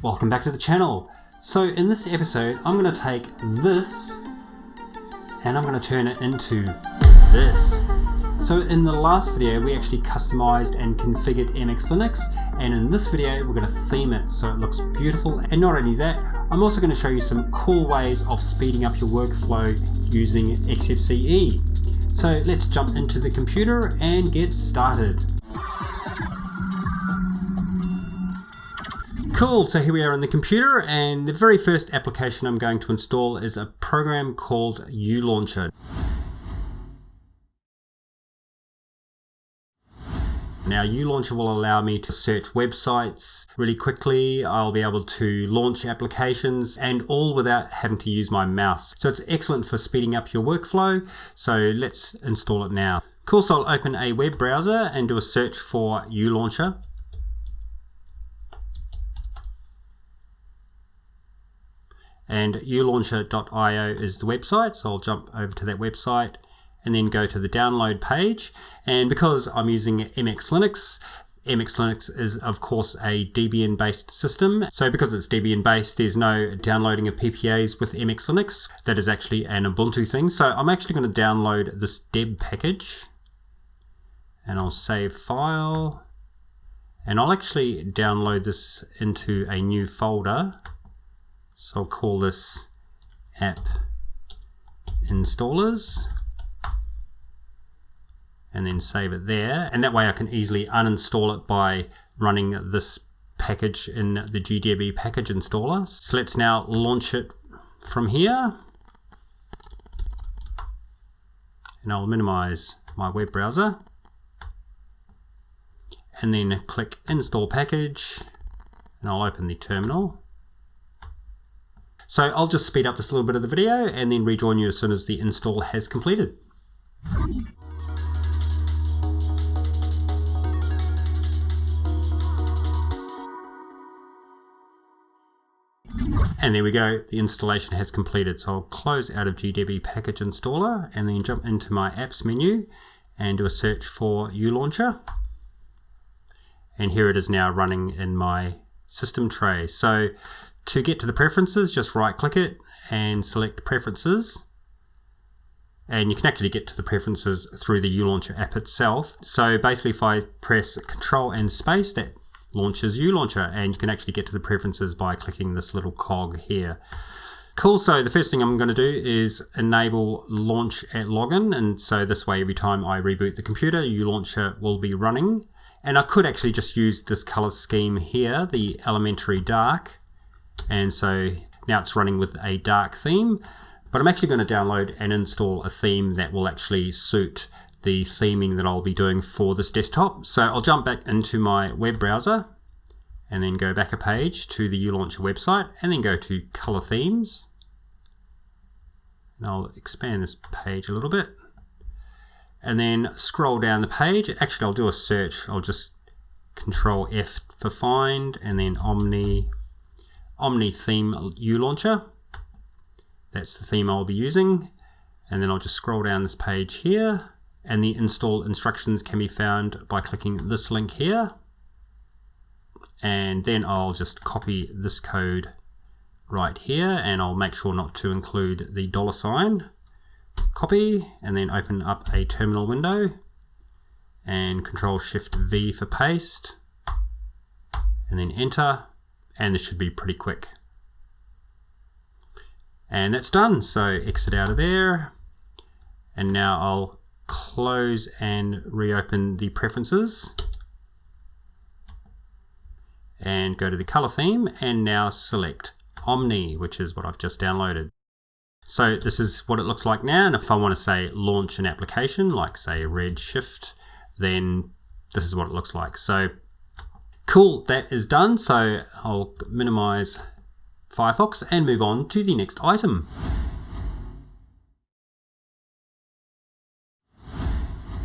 Welcome back to the channel. So in this episode I'm going to take this and I'm going to turn it into this. So in the last video we actually customized and configured MX Linux, and in this video we're going to theme it so it looks beautiful. And not only that, I'm also going to show you some cool ways of speeding up your workflow using XFCE. So let's jump into the computer and get started. Cool, so here we are on the computer, and the very first application I'm going to install is a program called Ulauncher. Now Ulauncher will allow me to search websites really quickly. I'll be able to launch applications, and all without having to use my mouse. So it's excellent for speeding up your workflow. So let's install it now. Cool, so I'll open a web browser and do a search for Ulauncher. And ulauncher.io is the website, so I'll jump over to that website and then go to the download page. And because I'm using MX Linux, MX Linux is of course a Debian based system. So because it's Debian based, there's no downloading of PPAs with MX Linux. That is actually an Ubuntu thing. So I'm actually going to download this deb package and I'll save file. And I'll actually download this into a new folder. So I'll call this app installers and then save it there. And that way I can easily uninstall it by running this package in the GDB package installer. So let's now launch it from here. And I'll minimize my web browser. And then click install package. And I'll open the terminal. So I'll just speed up this little bit of the video and then rejoin you as soon as the install has completed. And there we go, the installation has completed. So I'll close out of GDB package installer and then jump into my apps menu and do a search for Ulauncher. And here it is now running in my system tray. So to get to the preferences, just right click it and select preferences. And you can actually get to the preferences through the Ulauncher app itself. So basically if I press Control and space, that launches Ulauncher, and you can actually get to the preferences by clicking this little cog here. Cool, so the first thing I'm going to do is enable launch at login, and so this way every time I reboot the computer, Ulauncher will be running. And I could actually just use this color scheme here, the elementary dark. And so now it's running with a dark theme, but I'm actually going to download and install a theme that will actually suit the theming that I'll be doing for this desktop. So I'll jump back into my web browser and then go back a page to the Ulauncher website and then go to color themes. And I'll expand this page a little bit and then scroll down the page. Actually, I'll do a search. I'll just Control F for find and then Omni theme Ulauncher. That's the theme I'll be using. And then I'll just scroll down this page here, and the install instructions can be found by clicking this link here. And then I'll just copy this code right here, and I'll make sure not to include the $. Copy, and then open up a terminal window and Control Shift V for paste, and then enter. And this should be pretty quick. And that's done. So exit out of there. And now I'll close and reopen the preferences. And go to the color theme and now select Omni, which is what I've just downloaded. So this is what it looks like now. And if I want to say launch an application, like say Redshift, then this is what it looks like. So cool, that is done. So I'll minimize Firefox and move on to the next item.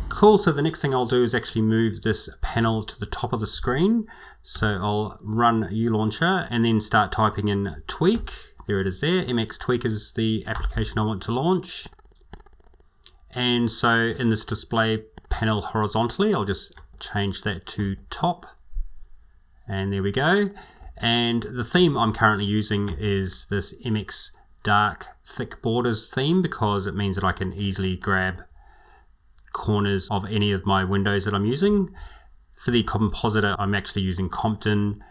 Cool, so the next thing I'll do is actually move this panel to the top of the screen. So I'll run Ulauncher and then start typing in tweak. There it is there. MX Tweak is the application I want to launch. And so in this display panel horizontally, I'll just change that to top. And there we go. And the theme I'm currently using is this MX Dark Thick Borders theme, because it means that I can easily grab corners of any of my windows that I'm using. For the compositor, I'm actually using Compton,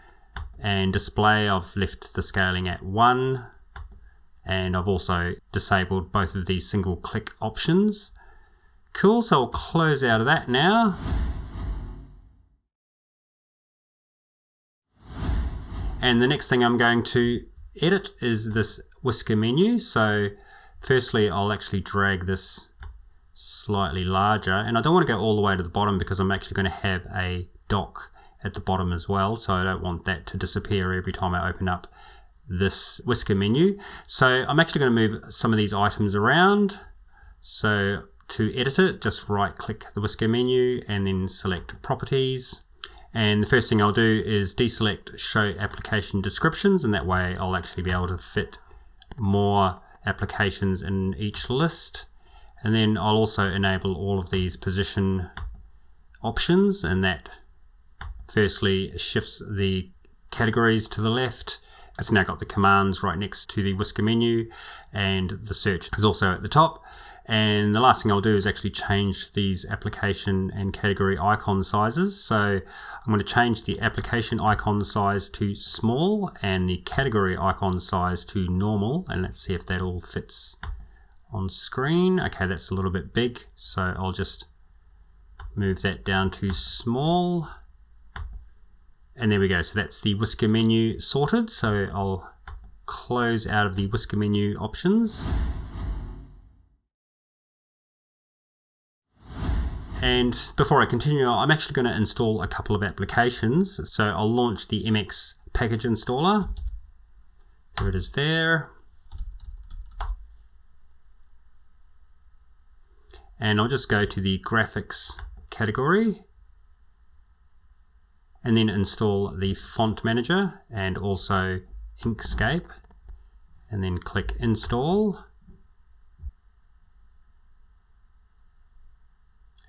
and display I've left the scaling at 1, and I've also disabled both of these single click options. Cool, so I'll close out of that now. And the next thing I'm going to edit is this Whisker menu. So firstly, I'll actually drag this slightly larger, and I don't want to go all the way to the bottom because I'm actually going to have a dock at the bottom as well, so I don't want that to disappear every time I open up this Whisker menu. So I'm actually going to move some of these items around. So to edit it, just right click the Whisker menu and then select Properties. And the first thing I'll do is deselect Show Application Descriptions, and that way I'll actually be able to fit more applications in each list. And then I'll also enable all of these position options, and that firstly shifts the categories to the left. It's now got the commands right next to the Whisker menu, and the search is also at the top. And the last thing I'll do is actually change these application and category icon sizes. So I'm going to change the application icon size to small and the category icon size to normal, and let's see if that all fits on screen. Okay, that's a little bit big, so I'll just move that down to small. And there we go, so that's the Whisker menu sorted. So I'll close out of the Whisker menu options. And before I continue, I'm actually going to install a couple of applications. So I'll launch the MX package installer. There it is there. And I'll just go to the graphics category and then install the font manager and also Inkscape, and then click install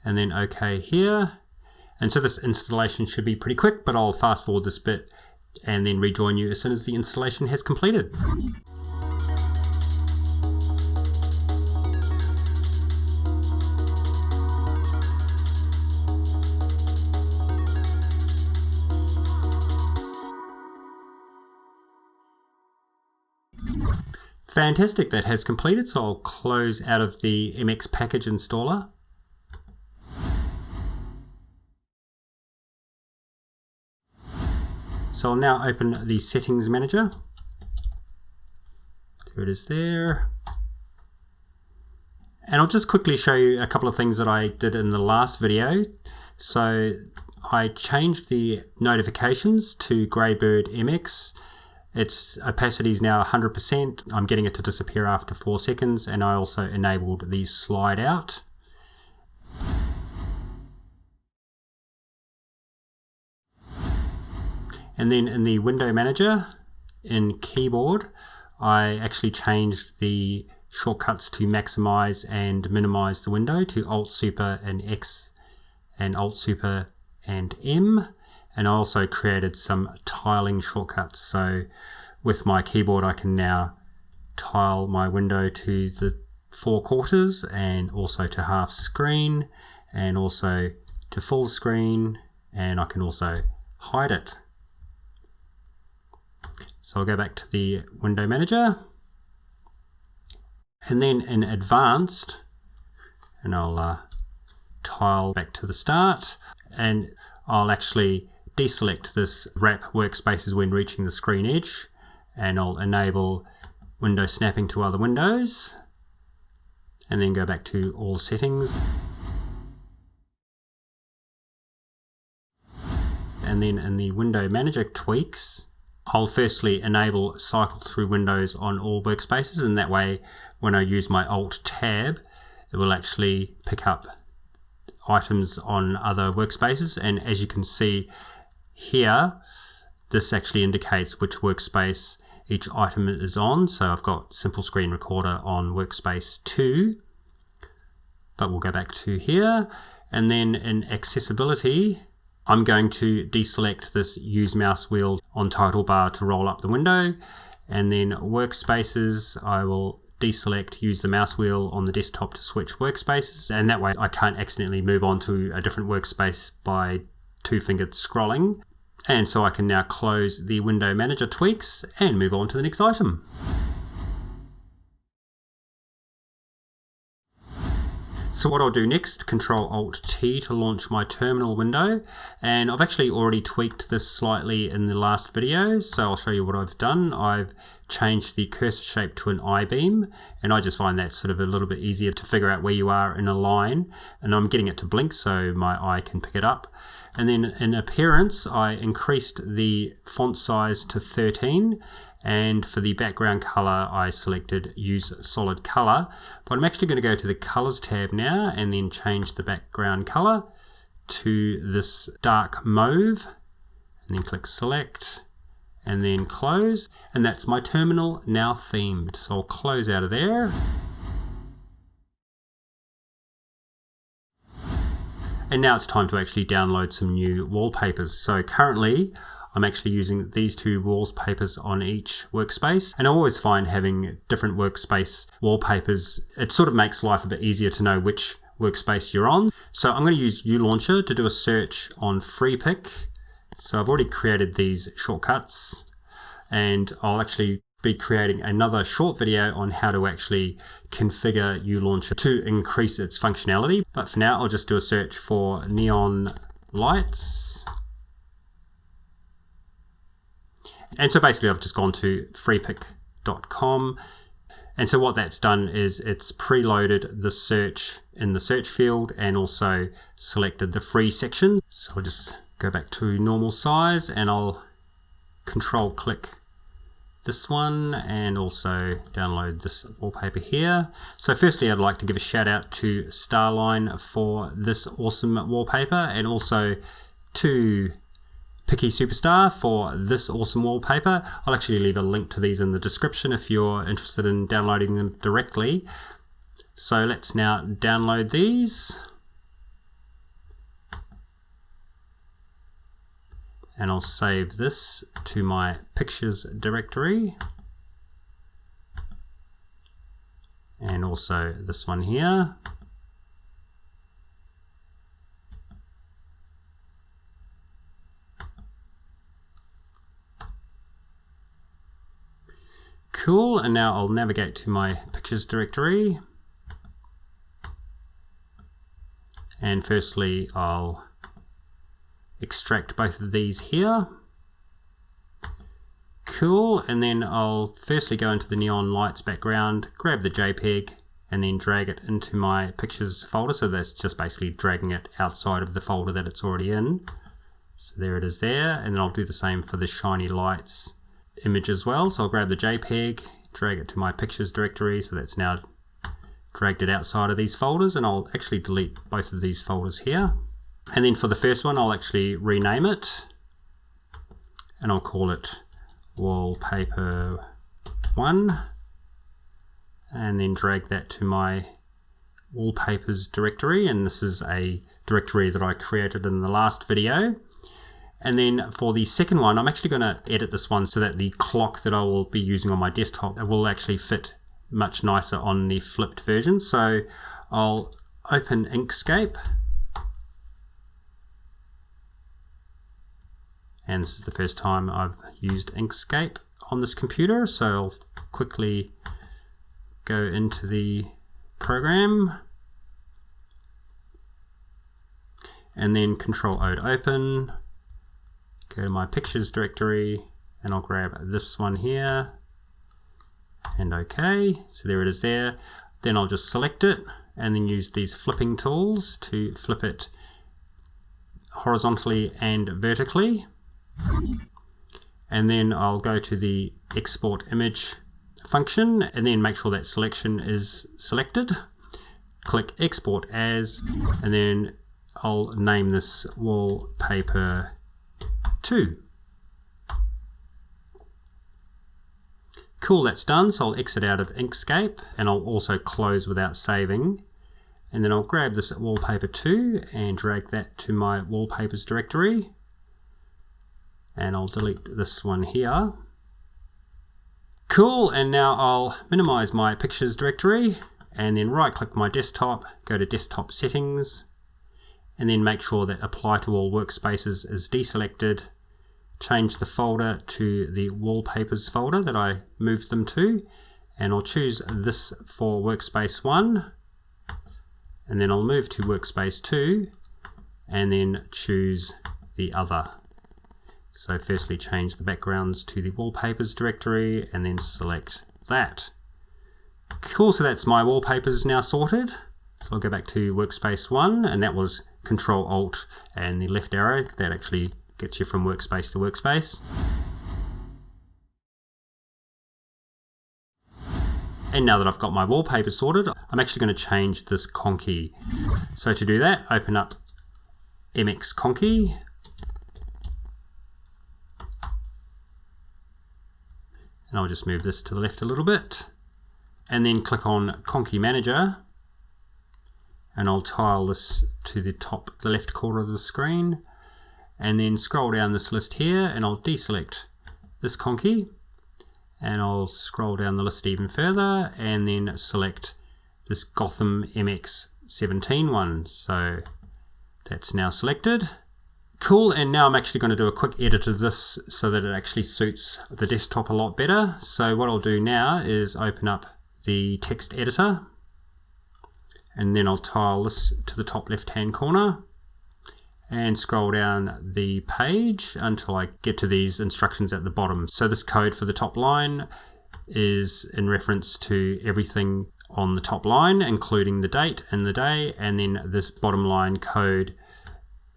and then OK here. And so this installation should be pretty quick, but I'll fast forward this bit and then rejoin you as soon as the installation has completed. Fantastic, that has completed, so I'll close out of the MX package installer. So I'll now open the settings manager. There it is there. And I'll just quickly show you a couple of things that I did in the last video. So I changed the notifications to Greybird MX. Its opacity is now 100%. I'm getting it to disappear after 4 seconds, and I also enabled the slide out. And then in the window manager in keyboard, I actually changed the shortcuts to maximize and minimize the window to Alt Super and X and Alt Super and M. And I also created some tiling shortcuts. So with my keyboard, I can now tile my window to the 4 quarters and also to half screen and also to full screen, and I can also hide it. So I'll go back to the window manager, and then in advanced, and I'll tile back to the start, and I'll actually deselect this wrap workspaces when reaching the screen edge, and I'll enable window snapping to other windows, and then go back to all settings. And then in the window manager tweaks, I'll firstly enable cycle through windows on all workspaces, and that way when I use my Alt tab, it will actually pick up items on other workspaces. And as you can see here, this actually indicates which workspace each item is on. So I've got Simple Screen Recorder on workspace 2, but we'll go back to here. And then in accessibility, I'm going to deselect this use mouse wheel on title bar to roll up the window, and then workspaces, I will deselect use the mouse wheel on the desktop to switch workspaces, and that way I can't accidentally move on to a different workspace by two-fingered scrolling. And so I can now close the window manager tweaks and move on to the next item. So what I'll do next, Control-Alt-T to launch my terminal window, and I've actually already tweaked this slightly in the last video, so I'll show you what I've done. I've changed the cursor shape to an I-beam, and I just find that sort of a little bit easier to figure out where you are in a line, and I'm getting it to blink so my eye can pick it up. And then in appearance, I increased the font size to 13, and for the background color, I selected use solid color. But I'm actually going to go to the colors tab now and then change the background color to this dark mauve, and then click select and then close. And that's my terminal now themed. So I'll close out of there. And now it's time to actually download some new wallpapers. So currently, I'm actually using these two wallpapers on each workspace, and I always find having different workspace wallpapers, it sort of makes life a bit easier to know which workspace you're on. So I'm going to use Ulauncher to do a search on FreePick. So I've already created these shortcuts, and I'll actually be creating another short video on how to actually configure Ulauncher to increase its functionality. But for now, I'll just do a search for neon lights. And so basically I've just gone to freepick.com, and so what that's done is it's preloaded the search in the search field and also selected the free section. So I'll just go back to normal size and I'll control click this one and also download this wallpaper here. So firstly, I'd like to give a shout out to Starline for this awesome wallpaper, and also to Picky Superstar for this awesome wallpaper. I'll actually leave a link to these in the description if you're interested in downloading them directly. So let's now download these. And I'll save this to my pictures directory. And also this one here. Cool, and now I'll navigate to my pictures directory. And firstly, I'll extract both of these here. Cool, and then I'll firstly go into the neon lights background, grab the JPEG, and then drag it into my pictures folder. So that's just basically dragging it outside of the folder that it's already in. So there it is there, and then I'll do the same for the shiny lights image as well. So I'll grab the JPEG, drag it to my pictures directory, so that's now dragged it outside of these folders, and I'll actually delete both of these folders here. And then for the first one, I'll actually rename it, and I'll call it Wallpaper 1, and then drag that to my Wallpapers directory, and this is a directory that I created in the last video. And then for the second one, I'm actually going to edit this one so that the clock that I will be using on my desktop will actually fit much nicer on the flipped version. So I'll open Inkscape. And this is the first time I've used Inkscape on this computer. So I'll quickly go into the program and then Control-O to open. Go to my pictures directory and I'll grab this one here and OK. So there it is there. Then I'll just select it and then use these flipping tools to flip it horizontally and vertically. And then I'll go to the export image function and then make sure that selection is selected. Click export as, and then I'll name this wallpaper 2. Cool, that's done. So I'll exit out of Inkscape and I'll also close without saving. And then I'll grab this wallpaper 2 and drag that to my wallpapers directory. And I'll delete this one here. Cool, and now I'll minimize my pictures directory and then right click my desktop, go to desktop settings, and then make sure that apply to all workspaces is deselected. Change the folder to the wallpapers folder that I moved them to, and I'll choose this for workspace 1, and then I'll move to workspace 2 and then choose the other. So firstly change the backgrounds to the wallpapers directory and then select that. Cool, so that's my wallpapers now sorted. So I'll go back to workspace 1, and that was Control Alt and the left arrow that actually gets you from workspace to workspace. And now that I've got my wallpaper sorted, I'm actually going to change this Conky. So to do that, open up MX Conky. And I'll just move this to the left a little bit. And then click on Conky Manager. And I'll tile this to the top, the left corner of the screen. And then scroll down this list here and I'll deselect this Conky. And I'll scroll down the list even further and then select this Gotham MX17 one. So that's now selected. Cool, and now I'm actually going to do a quick edit of this so that it actually suits the desktop a lot better. So what I'll do now is open up the text editor and then I'll tile this to the top left hand corner and scroll down the page until I get to these instructions at the bottom. So this code for the top line is in reference to everything on the top line, including the date and the day, and then this bottom line code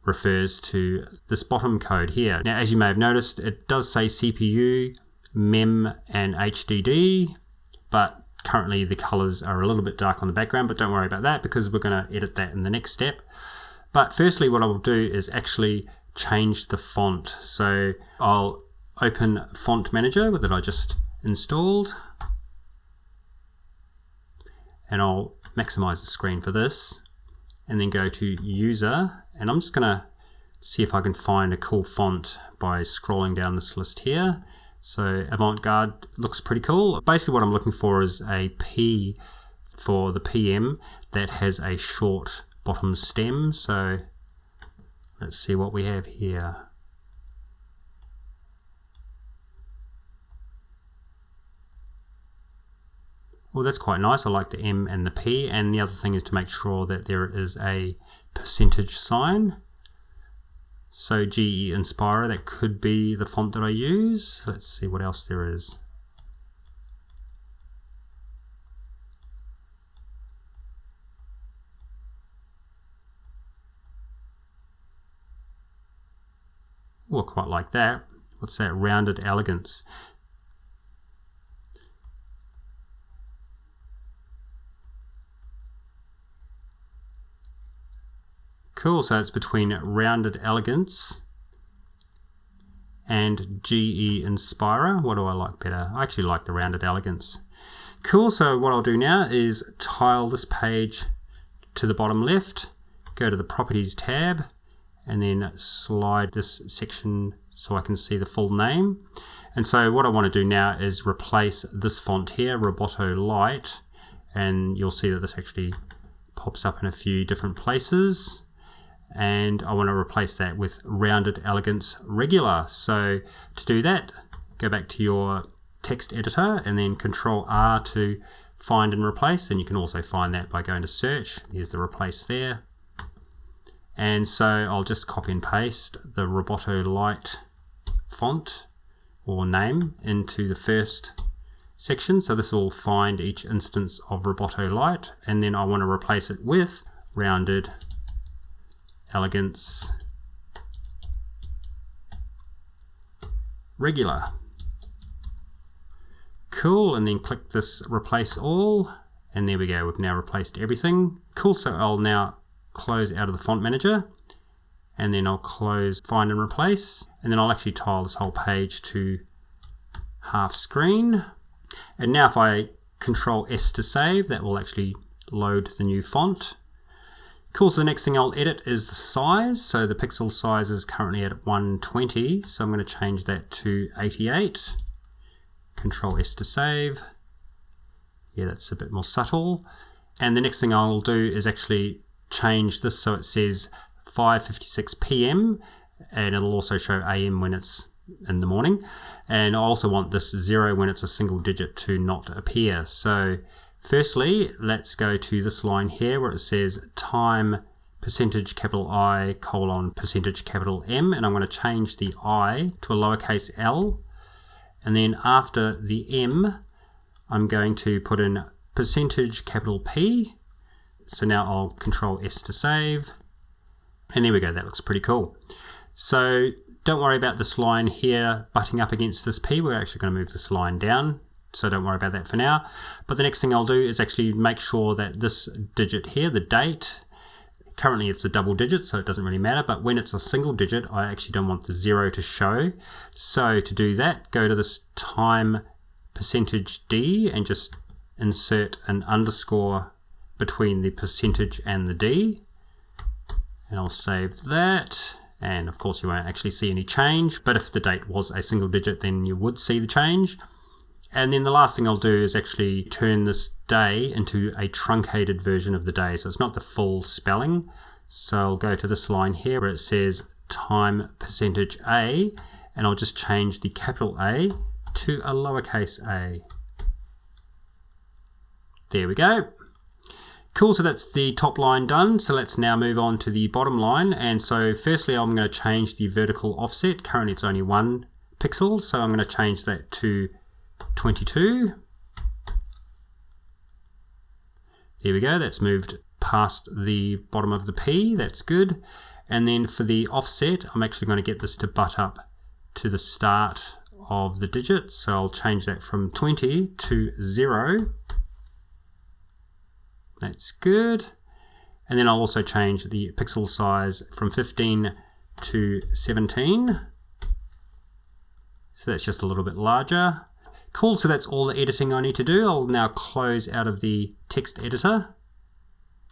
refers to this bottom code here. Now, as you may have noticed, it does say CPU, MEM, and HDD, but currently the colors are a little bit dark on the background, but don't worry about that because we're going to edit that in the next step. But firstly, what I will do is actually change the font. So I'll open Font Manager that I just installed, and I'll maximize the screen for this, and then go to User, and I'm just going to see if I can find a cool font by scrolling down this list here. So Avant-Garde looks pretty cool. Basically what I'm looking for is a P for the PM that has a short bottom stem. So let's see what we have here. Well, that's quite nice. I like the M and the P, and the other thing is to make sure that there is a percentage sign. So GE Inspira, that could be the font that I use. Let's see what else there is. Oh, I quite like that. What's that? Rounded Elegance. Cool, so it's between Rounded Elegance and GE Inspira. What do I like better? I actually like the Rounded Elegance. Cool, so what I'll do now is tile this page to the bottom left, go to the Properties tab, and then slide this section so I can see the full name. And so what I want to do now is replace this font here, Roboto Light, and you'll see that this actually pops up in a few different places. And I want to replace that with Rounded Elegance Regular. So to do that, go back to your text editor and then Control R to find and replace. And you can also find that by going to search. Here's the replace there. And so I'll just copy and paste the Roboto Light font or name into the first section. So this will find each instance of Roboto Light, and then I want to replace it with Rounded Elegance Regular. Cool, and then click this Replace All, and there we go, we've now replaced everything. Cool, so I'll now close out of the font manager, and then I'll close Find and Replace, and then I'll actually tile this whole page to half screen. And now if I Control S to save, that will actually load the new font. Cool, so the next thing I'll edit is the size. So the pixel size is currently at 120, so I'm going to change that to 88. Control S to save. Yeah, that's a bit more subtle. And the next thing I'll do is actually change this so it says 5:56 PM, and it'll also show AM when it's in the morning. And I also want this 0 when it's a single digit to not appear. So firstly, let's go to this line here where it says time %I : %M, and I'm going to change the I to a lowercase l. And then after the M, I'm going to put in %P. So now I'll Control S to save. And there we go, that looks pretty cool. So don't worry about this line here butting up against this P. We're actually going to move this line down, so don't worry about that for now. But the next thing I'll do is actually make sure that this digit here, the date, currently it's a double digit, so it doesn't really matter, but when it's a single digit, I actually don't want the 0 to show. So to do that, go to this time %D and just insert an underscore between the percentage and the D. And I'll save that. And of course you won't actually see any change, but if the date was a single digit, then you would see the change. And then the last thing I'll do is actually turn this day into a truncated version of the day. So it's not the full spelling. So I'll go to this line here where it says time %A, and I'll just change the capital A to a lowercase a. There we go. Cool, so that's the top line done. So let's now move on to the bottom line. And so firstly, I'm going to change the vertical offset. Currently it's only 1 pixel, so I'm going to change that to 22. There we go, that's moved past the bottom of the P, that's good. And then for the offset, I'm actually going to get this to butt up to the start of the digit. So I'll change that from 20 to 0. That's good. And then I'll also change the pixel size from 15 to 17. So that's just a little bit larger. Cool, so that's all the editing I need to do. I'll now close out of the text editor.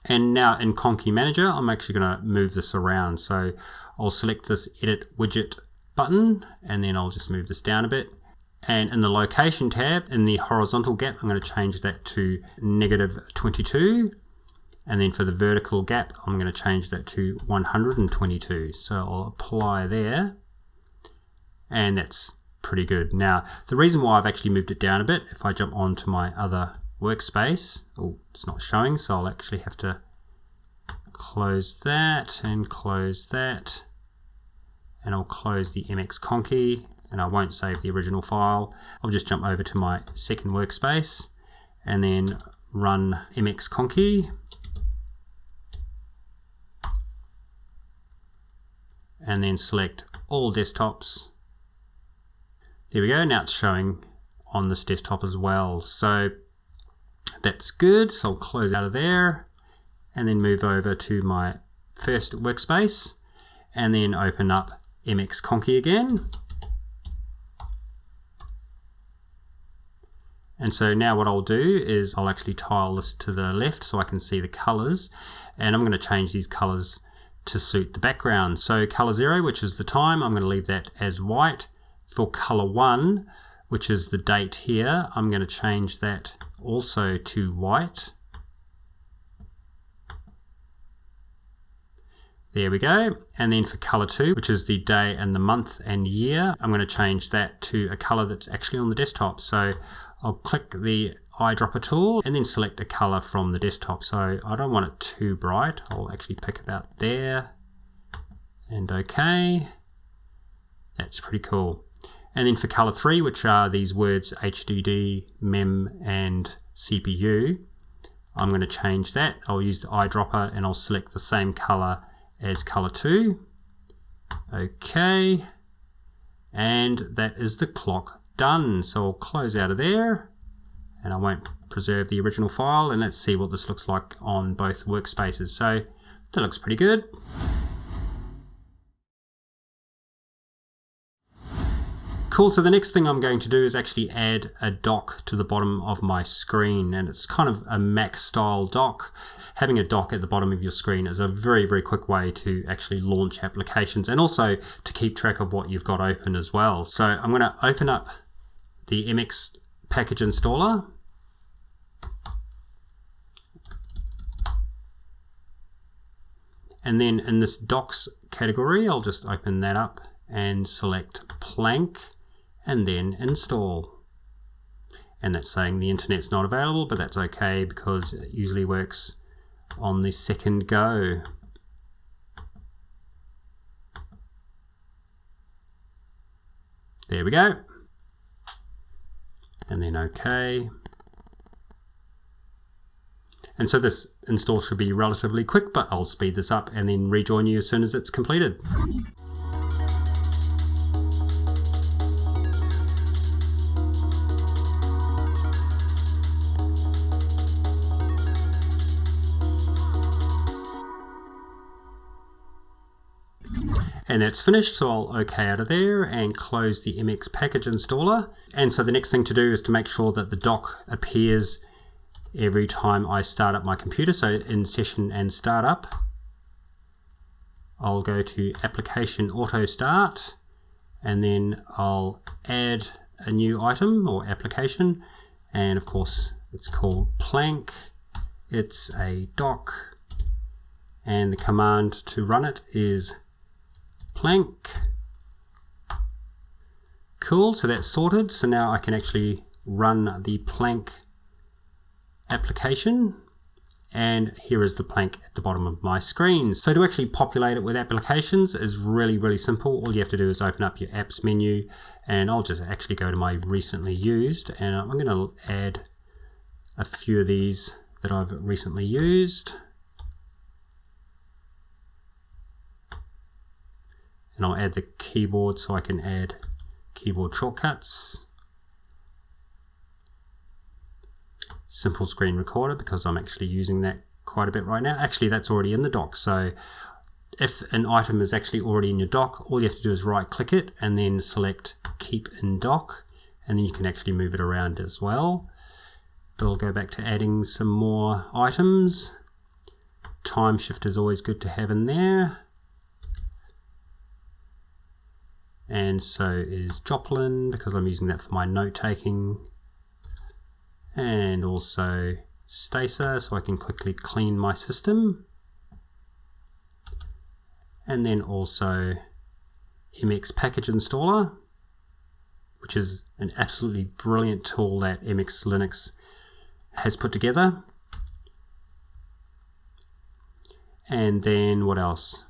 And now in Conky Manager, I'm actually going to move this around. So I'll select this Edit Widget button, and then I'll just move this down a bit. And in the Location tab, in the horizontal gap, I'm going to change that to -22. And then for the vertical gap, I'm going to change that to 122. So I'll apply there. And that's pretty good. Now, the reason why I've actually moved it down a bit, if I jump on to my other workspace, oh, it's not showing, so I'll actually have to close that and close that. And I'll close the MX Conky, and I won't save the original file. I'll just jump over to my second workspace and then run MX Conky. And then select all desktops. There we go, now it's showing on this desktop as well. So that's good, so I'll close out of there and then move over to my first workspace and then open up MX Conky again. And so now what I'll do is I'll actually tile this to the left so I can see the colors, and I'm going to change these colors to suit the background. So color 0, which is the time, I'm going to leave that as white. For color 1, which is the date here, I'm going to change that also to white. There we go. And then for color 2, which is the day and the month and year, I'm going to change that to a color that's actually on the desktop. So I'll click the eyedropper tool and then select a color from the desktop. So I don't want it too bright. I'll actually pick about there and OK. That's pretty cool. And then for color 3, which are these words HDD, MEM, and CPU, I'm going to change that. I'll use the eyedropper and I'll select the same color as color 2. Okay. And that is the clock done. So I'll close out of there and I won't preserve the original file, and let's see what this looks like on both workspaces. So that looks pretty good. Cool, so the next thing I'm going to do is actually add a dock to the bottom of my screen, and it's kind of a Mac style dock. Having a dock at the bottom of your screen is a very, very quick way to actually launch applications and also to keep track of what you've got open as well. So I'm going to open up the MX package installer. And then in this docs category, I'll just open that up and select Plank and then install. And that's saying the internet's not available, but that's okay because it usually works on the second go. There we go. And then okay. And so this install should be relatively quick, but I'll speed this up and then rejoin you as soon as it's completed. And that's finished, so I'll OK out of there and close the MX package installer. And so the next thing to do is to make sure that the dock appears every time I start up my computer. So in session and startup, I'll go to application auto start, and then I'll add a new item or application. And of course it's called Plank. It's a dock, and the command to run it is Plank. Cool, so that's sorted. So now I can actually run the Plank application, and here is the Plank at the bottom of my screen. So to actually populate it with applications is really, really simple. All you have to do is open up your apps menu, and I'll just actually go to my recently used, and I'm going to add a few of these that I've recently used. And I'll add the keyboard so I can add keyboard shortcuts. Simple screen recorder because I'm actually using that quite a bit right now. Actually, that's already in the dock. So if an item is actually already in your dock, all you have to do is right click it and then select keep in dock, and then you can actually move it around as well. We'll go back to adding some more items. Time shift is always good to have in there. And so is Joplin because I'm using that for my note taking, and also Stacer so I can quickly clean my system, and then also MX package installer, which is an absolutely brilliant tool that MX Linux has put together. And then what else?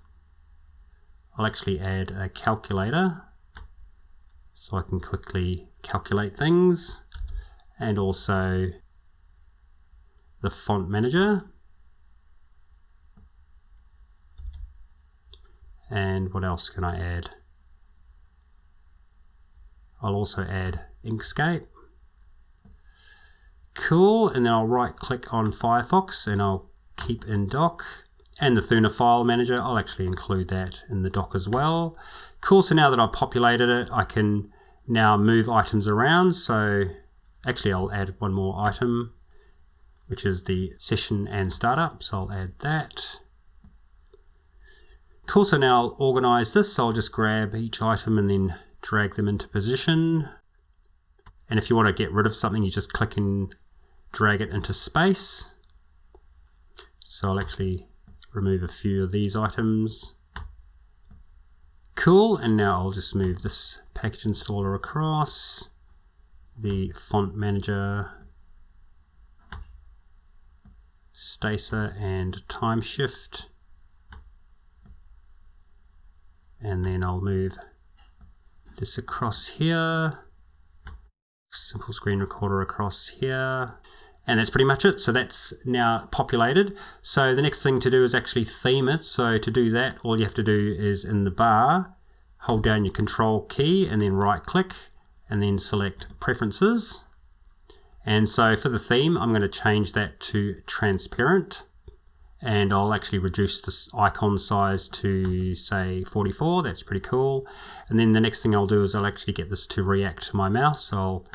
I'll actually add a calculator so I can quickly calculate things, and also the font manager. And what else can I add? I'll also add Inkscape. Cool, and then I'll right click on Firefox and I'll keep in dock. And the Thuna file manager, I'll actually include that in the dock as well. Cool, so now that I've populated it, I can now move items around. So actually I'll add one more item, which is the session and startup. So I'll add that. Cool, so now I'll organize this. So I'll just grab each item and then drag them into position. And if you want to get rid of something, you just click and drag it into space. So I'll actually remove a few of these items. Cool, and now I'll just move this package installer across, the font manager, Stacer and time shift, and then I'll move this across here, simple screen recorder across here. And that's pretty much it. So that's now populated. So the next thing to do is actually theme it. So to do that, all you have to do is in the bar, hold down your control key and then right click and then select preferences. And so for the theme, I'm going to change that to transparent. and I'll actually reduce this icon size to say 44. That's pretty cool. And then the next thing I'll do is I'll actually get this to react to my mouse. So I'll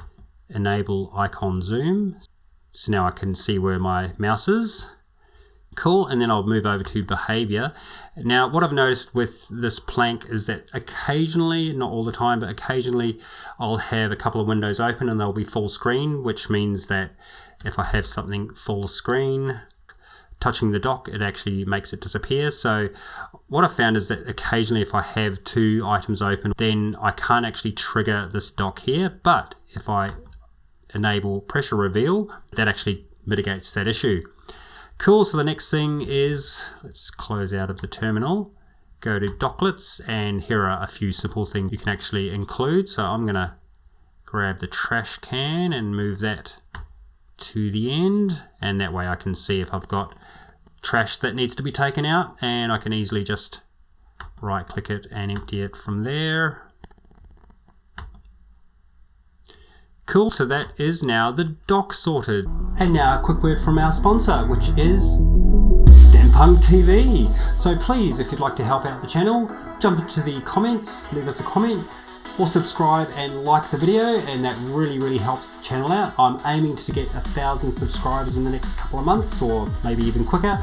enable icon zoom. So now I can see where my mouse is. Cool, and then I'll move over to behavior. Now what I've noticed with this plank is that occasionally, not all the time, but occasionally I'll have a couple of windows open and they'll be full screen, which means that if I have something full screen, touching the dock, it actually makes it disappear. So what I found is that occasionally if I have two items open, then I can't actually trigger this dock here, but if I enable pressure reveal, that actually mitigates that issue. Cool, so the next thing is, let's close out of the terminal, go to docklets, and here are a few simple things you can actually include. So I'm gonna grab the trash can and move that to the end, and that way I can see if I've got trash that needs to be taken out, and I can easily just right click it and empty it from there. Cool, so that is now the dock sorted. And now a quick word from our sponsor, which is STÄMPUNK TV. So please, if you'd like to help out the channel, jump into the comments, leave us a comment, or subscribe and like the video, and that really helps the channel out. I'm aiming to get 1,000 subscribers in the next couple of months, or maybe even quicker,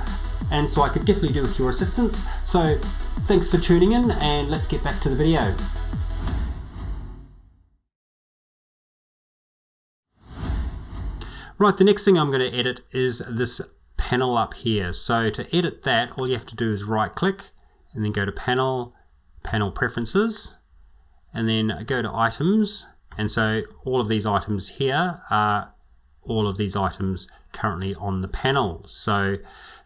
and so I could definitely do with your assistance. So thanks for tuning in, and let's get back to the video. Right, the next thing I'm going to edit is this panel up here. So to edit that, all you have to do is right click and then go to panel, panel preferences, and then go to items. And so all of these items here are all of these items currently on the panel. So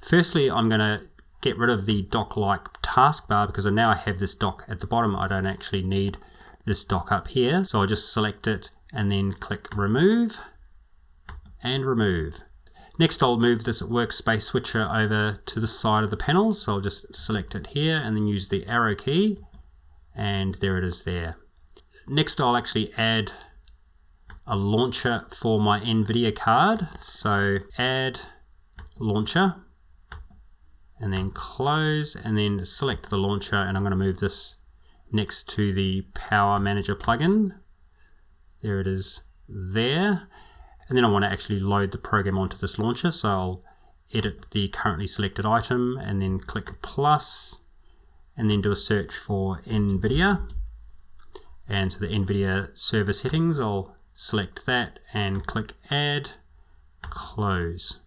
firstly, I'm going to get rid of the dock-like taskbar because now I have this dock at the bottom. I don't actually need this dock up here. So I'll just select it and then click remove and remove. Next I'll move this workspace switcher over to the side of the panel, so I'll just select it here and then use the arrow key, and there it is there. Next I'll actually add a launcher for my NVIDIA card, so add launcher and then close and then select the launcher, and I'm going to move this next to the Power Manager plugin. There it is there. And then I want to actually load the program onto this launcher, so I'll edit the currently selected item and then click plus and then do a search for NVIDIA. And so the NVIDIA server settings, I'll select that and click add, close.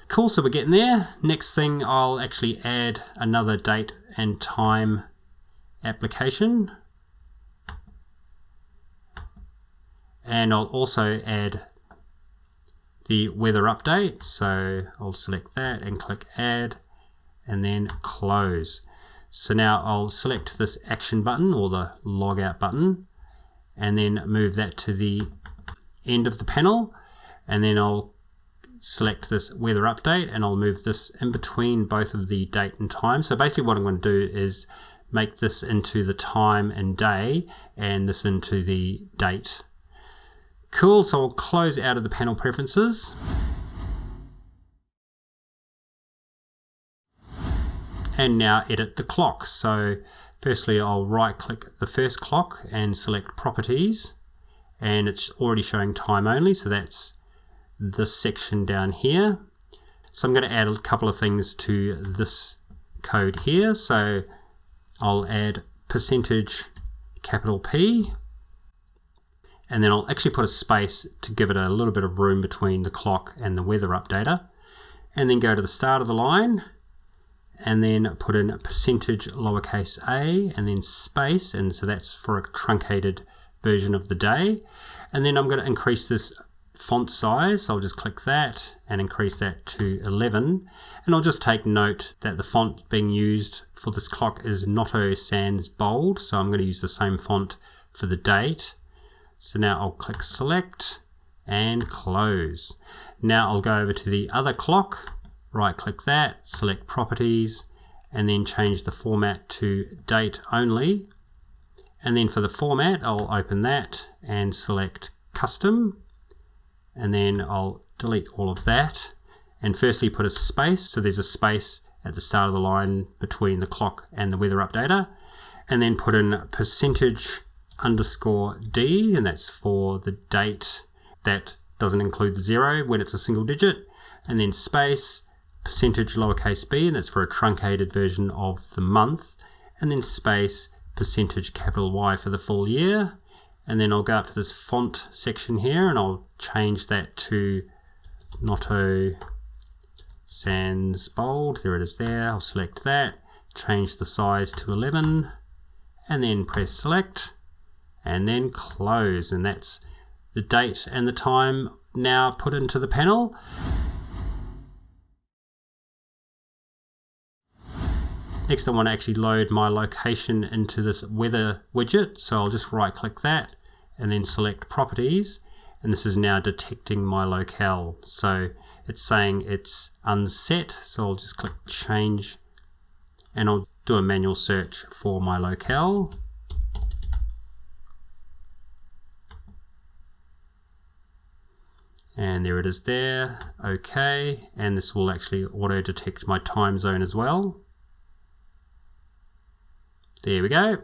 Cool, so we're getting there. Next thing, I'll actually add another date and time application. And I'll also add the weather update, so I'll select that and click add and then close. So now I'll select this action button or the logout button and then move that to the end of the panel, and then I'll select this weather update and I'll move this in between both of the date and time. So basically what I'm going to do is make this into the time and day and this into the date. Cool, so I'll close out of the panel preferences. And now edit the clock. So firstly I'll right click the first clock and select properties, and it's already showing time only, so that's this section down here. So I'm going to add a couple of things to this code here. So I'll add percentage capital P, and then I'll actually put a space to give it a little bit of room between the clock and the weather updater, and then go to the start of the line and then put in percentage lowercase a and then space, and so that's for a truncated version of the day. And then I'm going to increase this font size, so I'll just click that and increase that to 11, and I'll just take note that the font being used for this clock is Noto Sans Bold, so I'm going to use the same font for the date. So now I'll click select and close. Now I'll go over to the other clock, right click that, select properties, and then change the format to date only. And then for the format, I'll open that and select custom, and then I'll delete all of that and firstly put a space, so there's a space at the start of the line between the clock and the weather updater, and then put in %_D, and that's for the date that doesn't include the 0 when it's a single digit, and then space %_b, and that's for a truncated version of the month, and then space %Y for the full year. And then I'll go up to this font section here and I'll change that to Noto Sans Bold. There it is there. I'll select that, change the size to 11, and then press select and then close. And that's the date and the time now put into the panel. Next, I want to actually load my location into this weather widget. So I'll just right click that and then select properties. And this is now detecting my locale. So it's saying it's unset. So I'll just click change and I'll do a manual search for my locale. And there it is there. Okay. And this will actually auto detect my time zone as well. There we go.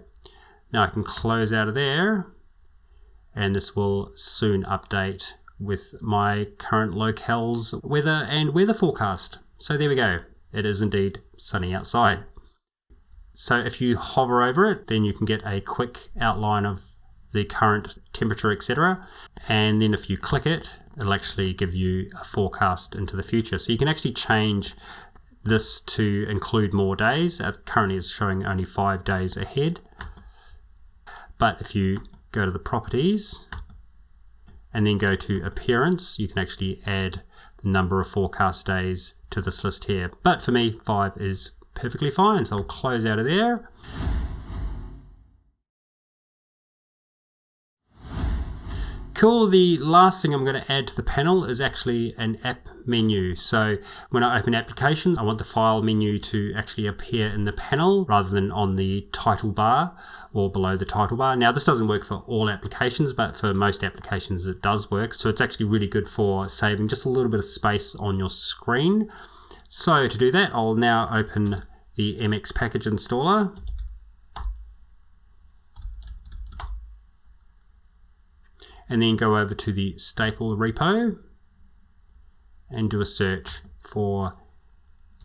Now I can close out of there and this will soon update with my current locale's weather and weather forecast. So there we go. It is indeed sunny outside. So if you hover over it, then you can get a quick outline of the current temperature, etc. And then if you click it, it'll actually give you a forecast into the future. So you can actually change this to include more days. Currently it's showing only 5 days ahead. But if you go to the properties and then go to appearance, you can actually add the number of forecast days to this list here. But for me, 5 is perfectly fine. So I'll close out of there. Cool. The last thing I'm going to add to the panel is actually an app menu. So when I open applications, I want the file menu to actually appear in the panel rather than on the title bar or below the title bar. Now this doesn't work for all applications, but for most applications it does work. So it's actually really good for saving just a little bit of space on your screen. So to do that, I'll now open the MX package installer. And then go over to the staple repo and do a search for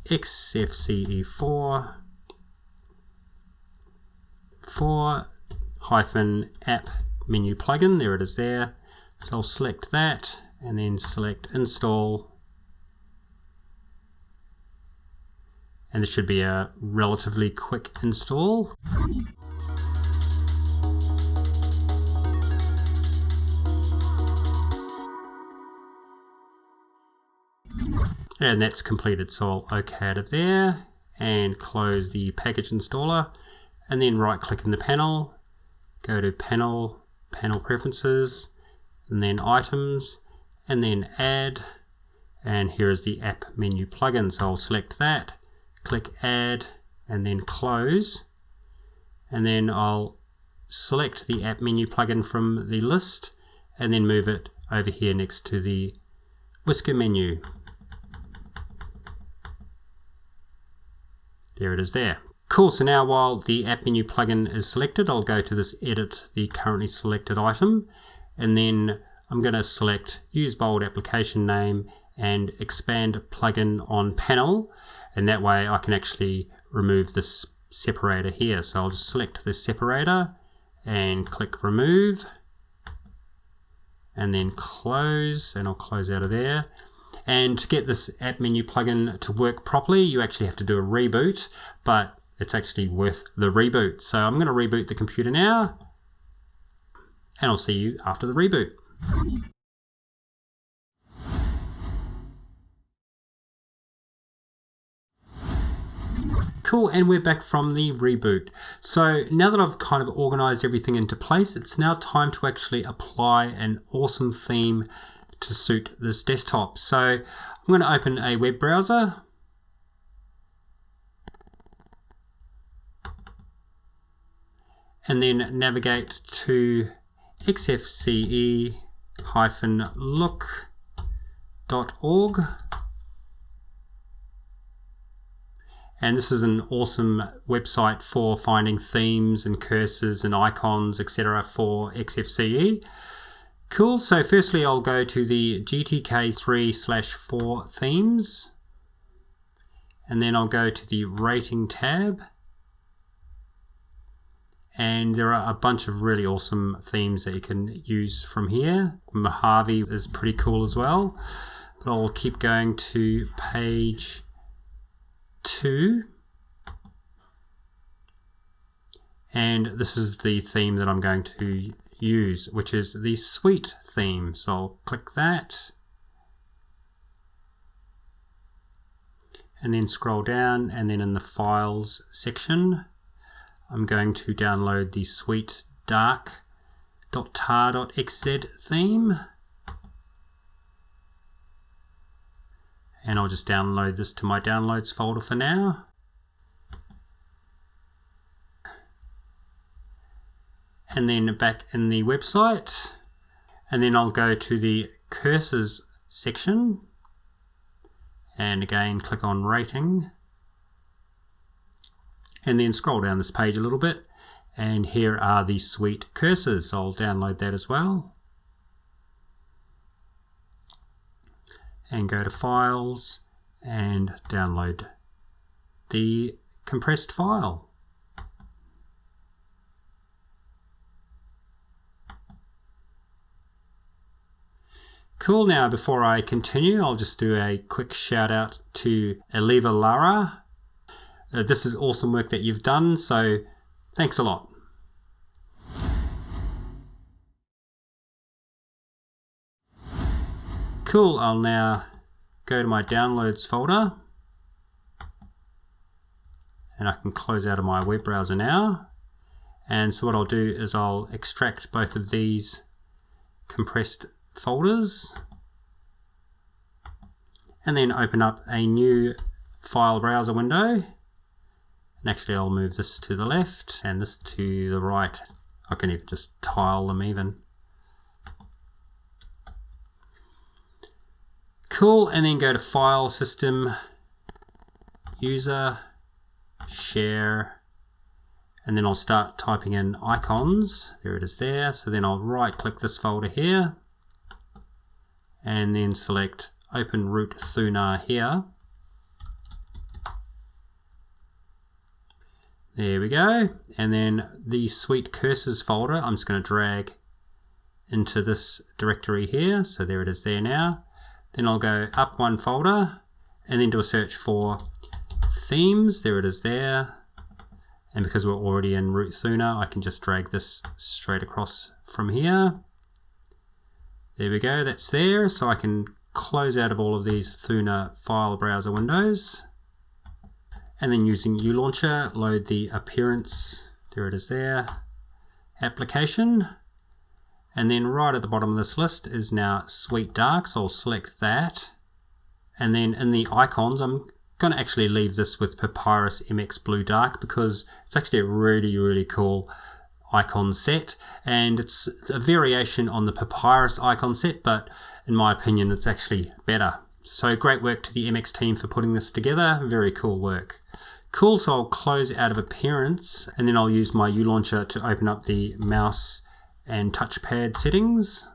XFCE 4 app menu plugin. There it is there. So I'll select that and then select install. And this should be a relatively quick install. And that's completed, so I'll OK out of there and close the package installer and then right click in the panel, go to panel preferences and then items and then add, and here is the app menu plugin. So I'll select that, click add and then close, and then I'll select the app menu plugin from the list and then move it over here next to the Whisker menu. There it is there. Cool, so now while the app menu plugin is selected, I'll go to this edit the currently selected item, and then I'm going to select use bold application name and expand plugin on panel, and that way I can actually remove this separator here. So I'll just select this separator and click remove and then close, and I'll close out of there. And to get this app menu plugin to work properly, you actually have to do a reboot, but it's actually worth the reboot. So I'm going to reboot the computer now, and I'll see you after the reboot. Cool, and we're back from the reboot. So now that I've kind of organized everything into place, it's now time to actually apply an awesome theme to suit this desktop. So I'm going to open a web browser and then navigate to xfce-look.org, And this is an awesome website for finding themes and cursors and icons, etc. for XFCE. Cool, so firstly I'll go to the GTK3/4 themes, and then I'll go to the rating tab. And there are a bunch of really awesome themes that you can use from here. Mojave is pretty cool as well. But I'll keep going to page 2. And this is the theme that I'm going to use, which is the Sweet theme. So I'll click that. And then scroll down, and then in the Files section, I'm going to download the Sweet dark.tar.xz theme. And I'll just download this to my downloads folder for now. And then back in the website, and then I'll go to the cursors section, and again click on rating. And then scroll down this page a little bit, and here are the Sweet cursors. I'll download that as well. And go to Files and download the compressed file. Cool, now before I continue, I'll just do a quick shout out to Eliva Lara. This is awesome work that you've done, so thanks a lot. Cool, I'll now go to my downloads folder, and I can close out of my web browser now. And so what I'll do is I'll extract both of these compressed folders, and then open up a new file browser window. And actually I'll move this to the left and this to the right. I can even just tile them even. Cool, and then go to File, System, User, Share, and then I'll start typing in icons. There it is there. So then I'll right click this folder here, and then select Open Root Thunar here. There we go. And then the Sweet Cursors folder, I'm just going to drag into this directory here. So there it is there now. Then I'll go up one folder and then do a search for themes. There it is there. And because we're already in Root Thunar, I can just drag this straight across from here. There we go, that's there. So I can close out of all of these Thunar file browser windows. And then using Ulauncher, load the appearance, there it is there, application. And then right at the bottom of this list is now Sweet Dark, so I'll select that. And then in the icons, I'm going to actually leave this with Papyrus MX Blue Dark because it's actually a really, really cool icon set. And it's a variation on the Papyrus icon set, but in my opinion, it's actually better. So great work to the MX team for putting this together. Very cool work. Cool, so I'll close out of appearance and then I'll use my Ulauncher to open up the mouse and touchpad settings.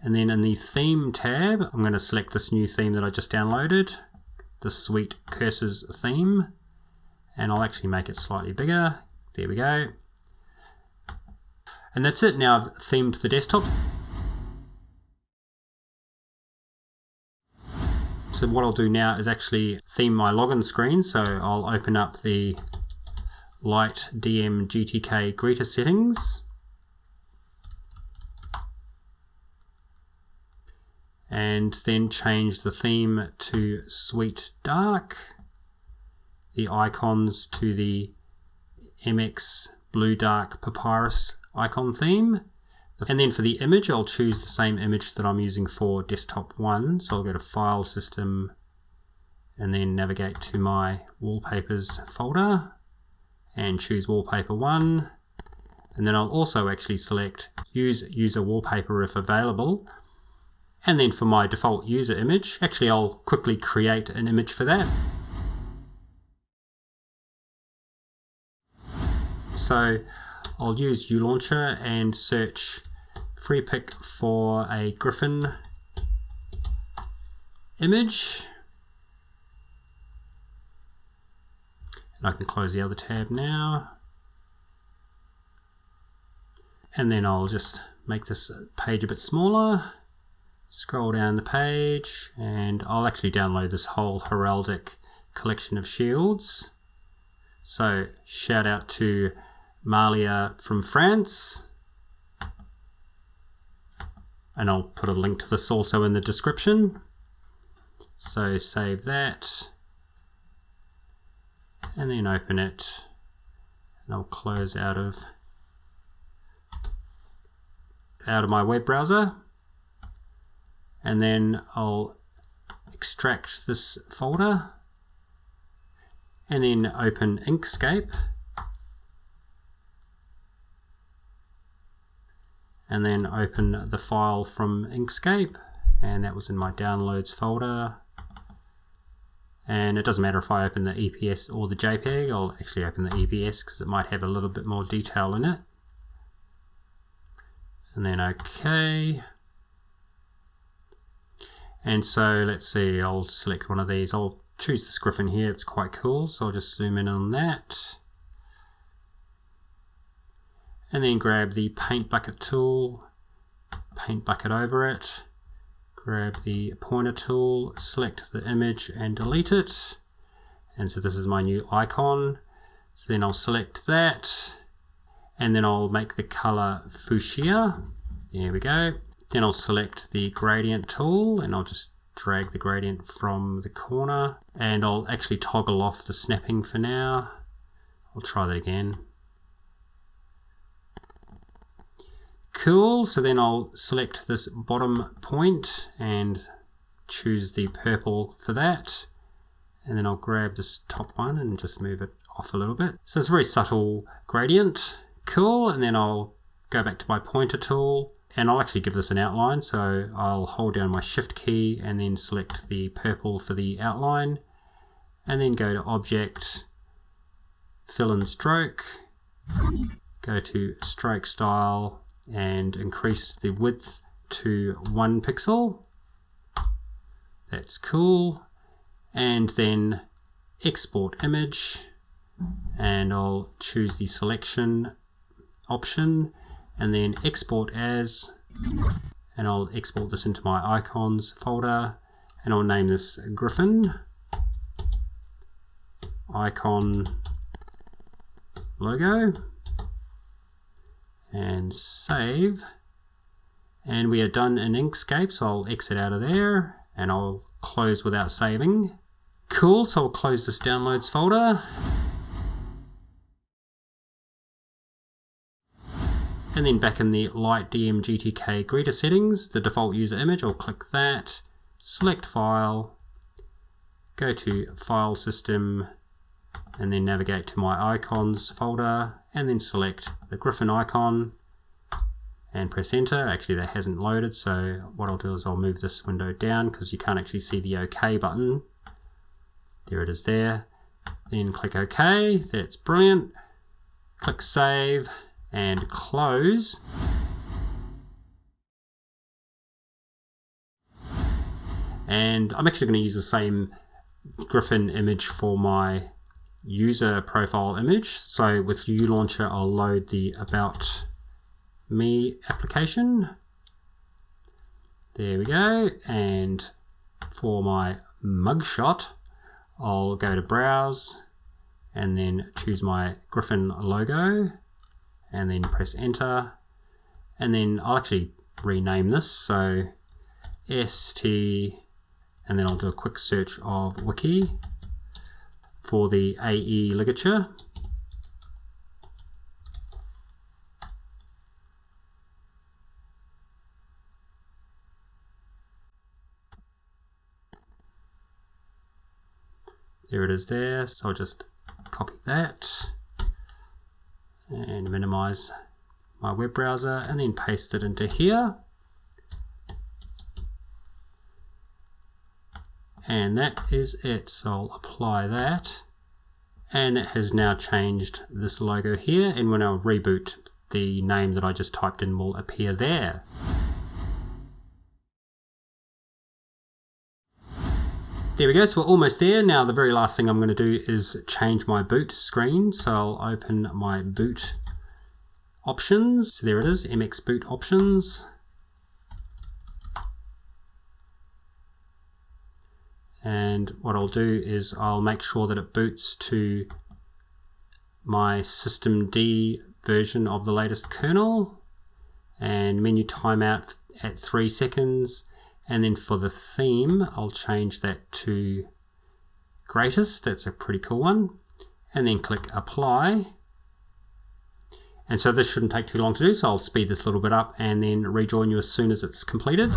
And then in the theme tab, I'm going to select this new theme that I just downloaded, the Sweet Cursors theme. And I'll actually make it slightly bigger. There we go. And that's it. Now I've themed the desktop. So what I'll do now is actually theme my login screen. So I'll open up the Light DM GTK greeter settings. And then change the theme to Sweet Dark. The icons to the MX Blue Dark Papyrus icon theme. And then for the image, I'll choose the same image that I'm using for desktop 1. So I'll go to File, System, and then navigate to my Wallpapers folder and choose Wallpaper 1. And then I'll also actually select Use User Wallpaper if available. And then for my default user image, actually I'll quickly create an image for that. So I'll use Ulauncher and search free pick for a griffin image. And I can close the other tab now. And then I'll just make this page a bit smaller. Scroll down the page, and I'll actually download this whole heraldic collection of shields. So shout out to Malia from France. And I'll put a link to this also in the description. So save that. And then open it. And I'll close out of my web browser. And then I'll extract this folder. And then open Inkscape. And then open the file from Inkscape, and that was in my downloads folder. And it doesn't matter if I open the EPS or the JPEG, I'll actually open the EPS because it might have a little bit more detail in it. And then OK. And so let's see, I'll select one of these. I'll choose this griffin here, it's quite cool, so I'll just zoom in on that. And then grab the paint bucket tool, paint bucket over it, grab the pointer tool, select the image and delete it. And so this is my new icon. So then I'll select that, and then I'll make the color fuchsia. There we go. Then I'll select the gradient tool, and I'll just drag the gradient from the corner, and I'll actually toggle off the snapping for now. I'll try that again. Cool, so then I'll select this bottom point and choose the purple for that. And then I'll grab this top one and just move it off a little bit. So it's a very subtle gradient. Cool, and then I'll go back to my pointer tool and I'll actually give this an outline. So I'll hold down my shift key and then select the purple for the outline. And then go to Object, Fill and Stroke, go to Stroke Style, and increase the width to 1 pixel. That's cool. And then export image, and I'll choose the selection option and then export as, and I'll export this into my icons folder, and I'll name this Griffin icon logo. And save, and we are done in Inkscape, so I'll exit out of there and I'll close without saving. Cool, so I'll close this downloads folder, and then back in the Light DMGTK greeter settings, the default user image, I'll click that, select file, go to file system, and then navigate to my icons folder, and then select the Griffin icon and press enter. Actually that hasn't loaded, so what I'll do is I'll move this window down because you can't actually see the OK button. There it is there. Then click OK, that's brilliant. Click save and close. And I'm actually going to use the same Griffin image for my user profile image. So with Ulauncher I'll load the About Me application. There we go. And for my mugshot I'll go to browse and then choose my Griffin logo and then press enter, and then I'll actually rename this, so ST, and then I'll do a quick search of wiki for the AE ligature. There it is there, so I'll just copy that and minimize my web browser and then paste it into here. And that is it, so I'll apply that And it has now changed this logo here, and when I reboot, the name that I just typed in will appear there. There we go, so we're almost there. Now the very last thing I'm going to do is change my boot screen. So I'll open my boot options. So there it is, MX boot options. And what I'll do is I'll make sure that it boots to my systemd version of the latest kernel, and menu timeout at 3 seconds. And then for the theme, I'll change that to greatest. That's a pretty cool one. And then click apply. And so this shouldn't take too long to do, so I'll speed this a little bit up and then rejoin you as soon as it's completed.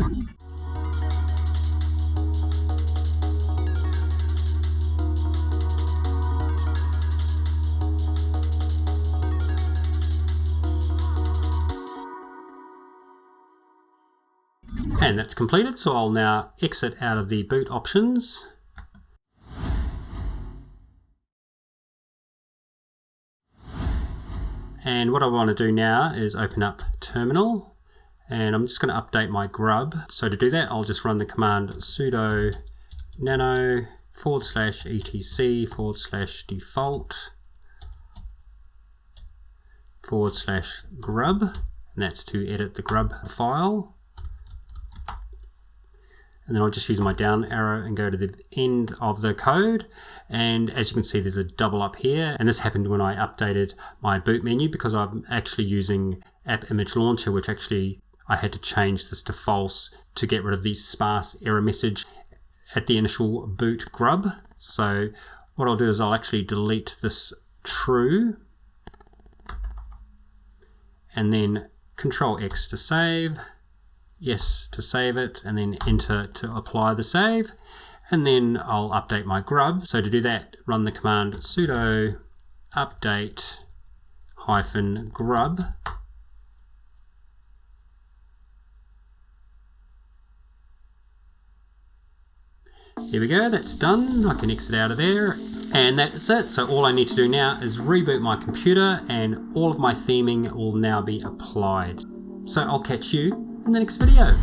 And that's completed, so I'll now exit out of the boot options. And what I want to do now is open up terminal, and I'm just going to update my grub. So to do that, I'll just run the command sudo nano /etc/default/grub, and that's to edit the grub file. And then I'll just use my down arrow and go to the end of the code. And as you can see, there's a double up here. And this happened when I updated my boot menu, because I'm actually using App Image Launcher, which actually I had to change this to false to get rid of the sparse error message at the initial boot grub. So what I'll do is I'll actually delete this true, and then Control X to save. Yes to save it, and then enter to apply the save, and then I'll update my grub. So to do that, run the command sudo update -grub, here we go, that's done. I can exit out of there, and that's it. So all I need to do now is reboot my computer, and all of my theming will now be applied. So I'll catch you in the next video.